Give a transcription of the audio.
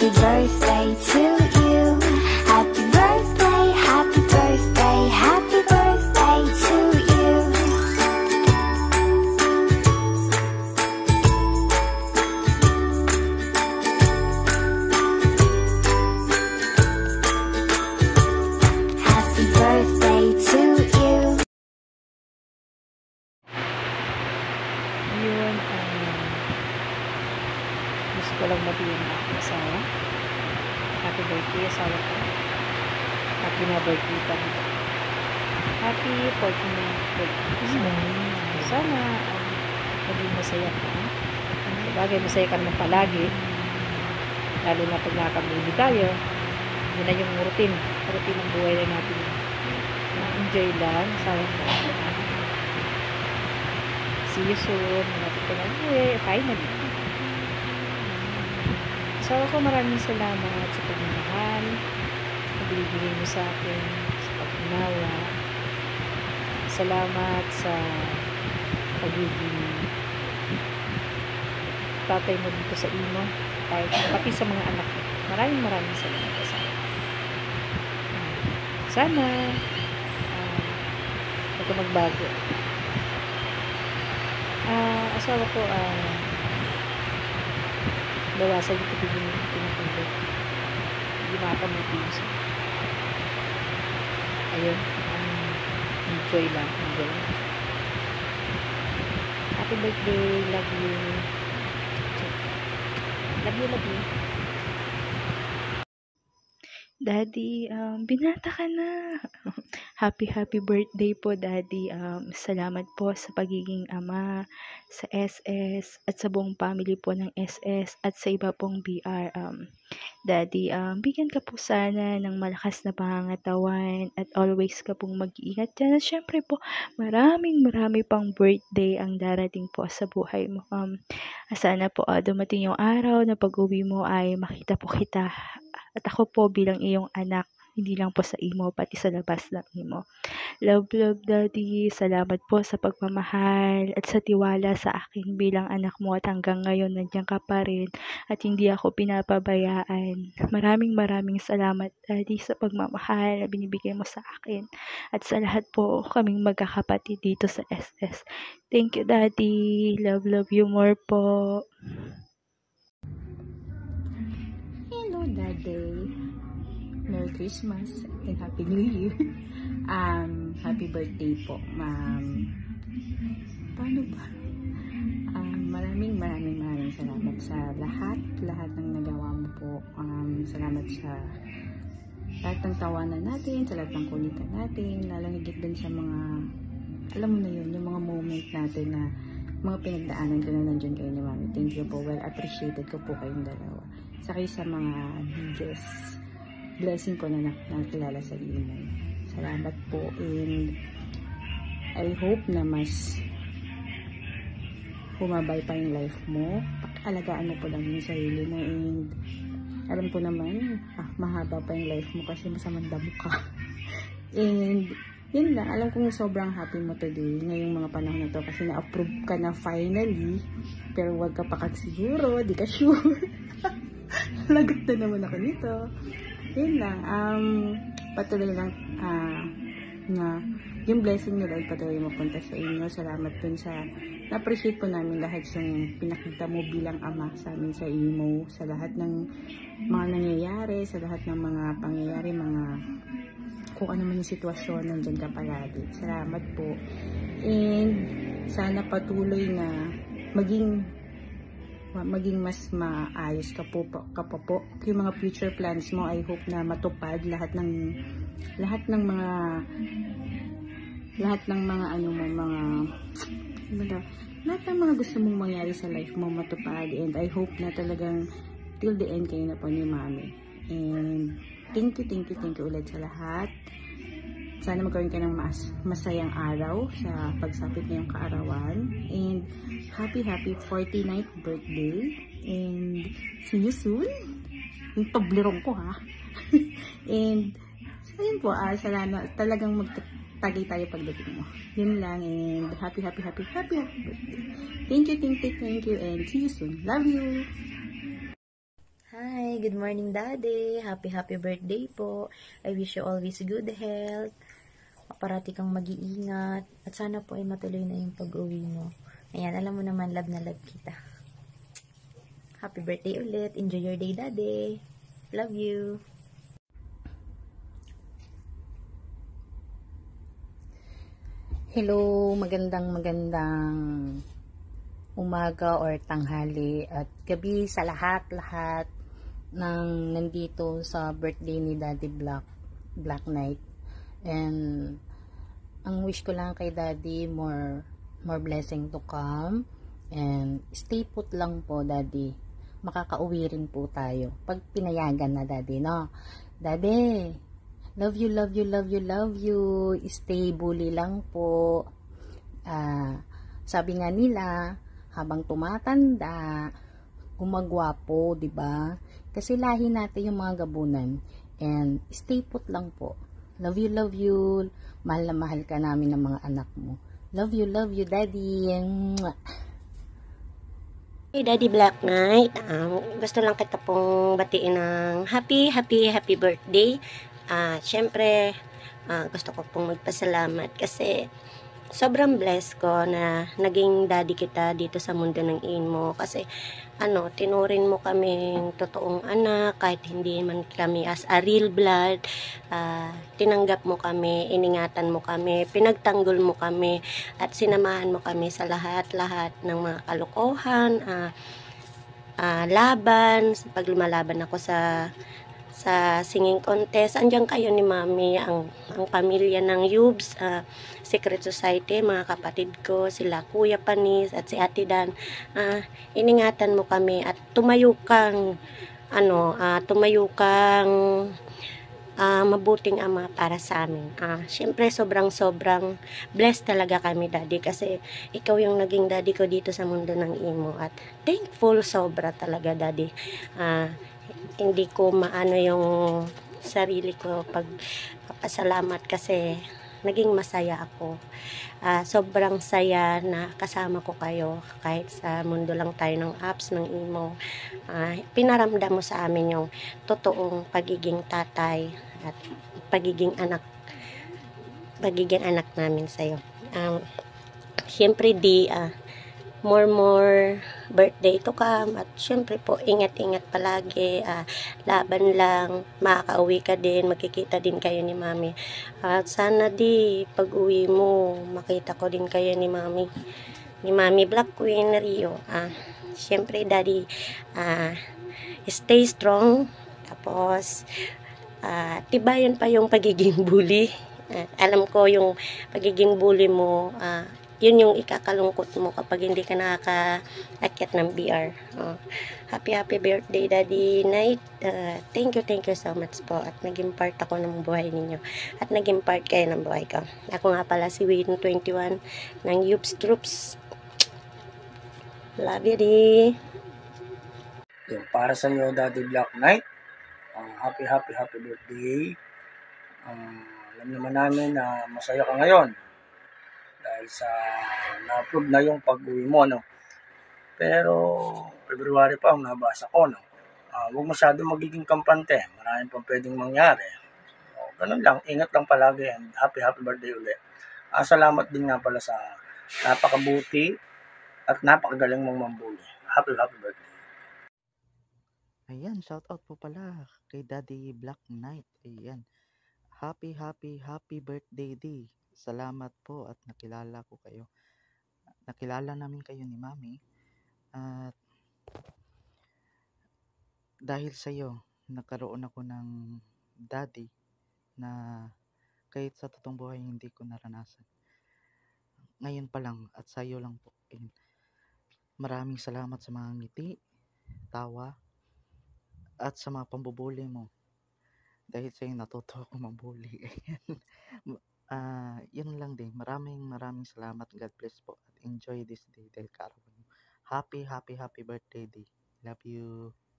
Happy birthday to you. Happy birthday, happy birthday, happy birthday to you. Happy birthday to you. Yun, gusto ko lang mabihin na ako asawa. Happy birthday, asawa ko. Happy na birthday pa. Happy 49th birthday. Sana maging masaya ka. Sabagay, masaya ka naman palagi. Lalo na pag nakakabili tayo. Yun na yung routine ng buhay na natin. Enjoy lang, asawa ko. See you soon. Malapit ko na finally. So ako maraming salamat sa pagmamahal na binibigay mo sa akin, sa pag-unawa. Salamat sa pagiging tatay mo dito sa imo, pati sa mga anak ko. Maraming salamat sa akin. Sana ito magbago. Asawa ko bawasan yung pagiging tinatulog, hindi makakamutis. Ayun, enjoy lang, enjoy. Happy birthday, love you. Love you. Daddy, binata ka na. Happy birthday po, Daddy. Salamat po sa pagiging ama sa SS at sa buong family po ng SS at sa iba pong BR. Daddy, bigyan ka po sana ng malakas na pangangatawan at always ka pong mag-iingat dyan. At syempre po, marami pang birthday ang darating po sa buhay mo. Sana po dumating yung araw na pag-uwi mo ay makita po kita. At ako po bilang iyong anak, hindi lang po sa imo, pati sa labas ng imo. Love, Daddy. Salamat po sa pagmamahal at sa tiwala sa akin bilang anak mo at hanggang ngayon nandiyan ka pa rin at hindi ako pinapabayaan. Maraming salamat, Daddy, sa pagmamahal na binibigay mo sa akin at sa lahat po kaming magkakapatid dito sa SS. Thank you, Daddy. Love you more po. Hello, Daddy. Merry Christmas and Happy New Year. Happy birthday po, ma'am. Paano ba? Maraming salamat sa lahat ng nagawa mo po. Salamat sa lahat ng tawanan natin, sa lahat ng kulitan natin, lalong higit din sa mga, alam mo na yun, yung mga moment natin na mga pinagdaanan ko na nandiyan kayo ni Mami. Thank you po. Well appreciated ko po kayong dalawa. Saka sa mga biggest blessing ko na nakilala sa iyo. Salamat po, and I hope na mas humabay pa yung life mo. Alagaan mo po lang yung sarili mo, and alam ko naman mahaba pa yung life mo kasi masamang damo ka. And yun lang, alam kong sobrang happy mo today ngayong mga panahon na to kasi na-approve ka na finally, pero wag ka pa siguro, di ka sure. Lagot na naman ako nito. Yun lang, patuloy lang na yung blessing ni Lord patuloy mapunta sa inyo. Salamat dun sa na-appreciate po namin lahat yung pinakita mo bilang ama sa amin sa imo, sa lahat ng mga nangyayari, sa lahat ng mga pangyayari, mga kung ano man yung sitwasyon, nandyan ka palagi. Salamat po. And sana patuloy na maging mas maayos ka po. Yung mga future plans mo, I hope na matupad lahat ng mga gusto mong mangyari sa life mo matupad, and I hope na talagang till the end kayo na po ni Mami. And thank you ulit sa lahat. Sana magkaroon ka ng masayang araw sa pagsapit ngayong kaarawan. And happy 49th birthday. And see you soon. Yung tablirong ko ha. And ayun po, salamat. Talagang magtagay tayo pagdating mo. Yun lang. And happy birthday. Thank you. And see you soon. Love you. Hi, good morning Daddy. Happy birthday po. I wish you always good health. Parati kang mag-iingat. At sana po ay matuloy na yung pag-uwi mo. Ayan, alam mo naman, love na love kita. Happy birthday ulit. Enjoy your day, Daddy. Love you. Hello, magandang umaga or tanghali at gabi sa lahat-lahat ng nandito sa birthday ni Daddy Black Knight. And ang wish ko lang kay Daddy, more blessing to come, and stay put lang po, Daddy. Makakauwi rin po tayo pag pinayagan na, Daddy, no? Daddy, love you. Stay bully lang po. Sabi nga nila, habang tumatanda, gumagwapo, 'di ba? Kasi lahi natin yung mga gabunan. And stay put lang po. Love you. Mahal na mahal ka namin ng mga anak mo. Love you, Daddy. Mwah. Hey, Daddy Black Knight. Gusto lang kita pong batiin ng happy birthday. Siyempre, gusto ko pong magpasalamat kasi sobrang blessed ko na naging daddy kita dito sa mundo ng Imo. Kasi, tinurin mo kaming totoong anak, kahit hindi man kami as a real blood. Tinanggap mo kami, iningatan mo kami, pinagtanggol mo kami, at sinamahan mo kami sa lahat-lahat ng mga kalokohan, laban, pag lumalaban ako sa singing contest. Andiyan kayo ni Mami, ang pamilya ng Yubs, Secret Society, mga kapatid ko, sila Kuya Panis at si Ate Dan. Iningatan mo kami at tumayo kang mabuting ama para sa amin. Siyempre sobrang blessed talaga kami, Daddy, kasi ikaw yung naging daddy ko dito sa mundo ng Imo, at thankful sobra talaga, Daddy. Hindi ko maano yung sarili ko pagpasalamat kasi naging masaya ako. Sobrang saya na kasama ko kayo kahit sa mundo lang tayo ng apps ng Imo. Pinaramdam mo sa amin yung totoong pagiging tatay at pagiging anak namin sa'yo. Siyempre more birthday to come, at syempre po ingat palagi, laban lang, makakauwi ka din, magkikita din kayo ni Mami, at sana pag uwi mo makita ko din kayo ni Mami Black Queen Rio. Syempre, Daddy, stay strong, tapos tibayan pa yung pagiging bully. Alam ko yung pagiging bully mo, yun yung ikakalungkot mo kapag hindi ka nakakaakyat ng BR. Happy birthday, Daddy Knight. Thank you so much po, at naging part ako ng buhay ninyo, at naging part kayo ng buhay ko. Ako nga pala si Win 21 ng Yubs Troops. Love you, Di. Yung para sa iyo, Daddy Black Knight, happy birthday. Alam naman namin na masaya ka ngayon dahil sa na-approve na yung pag-uwi mo, no? Pero February pa ang nabasa ko, no? Huwag masyado magiging kampante, maraming pang pwedeng mangyari. Ganun lang, ingat lang palagi, and happy birthday ulit. Salamat din nga pala sa napakabuti at napakagaling mong mambuli. Happy birthday. Ayan, shout out po pala kay Daddy Black Knight. Ayan. Happy birthday, D. Salamat po at nakilala ko kayo. Nakilala namin kayo ni Mami. At dahil sa iyo, nagkaroon ako ng daddy na kahit sa totoong buhay hindi ko naranasan. Ngayon pa lang at sa iyo lang po. And maraming salamat sa mga ngiti, tawa, at sa mga pambubuli mo. Dahil sa'yo natuto ako mambuli. Yun lang din. Maraming salamat. God bless po. At enjoy this day dahil kaarawan mo. Happy birthday day. Love you.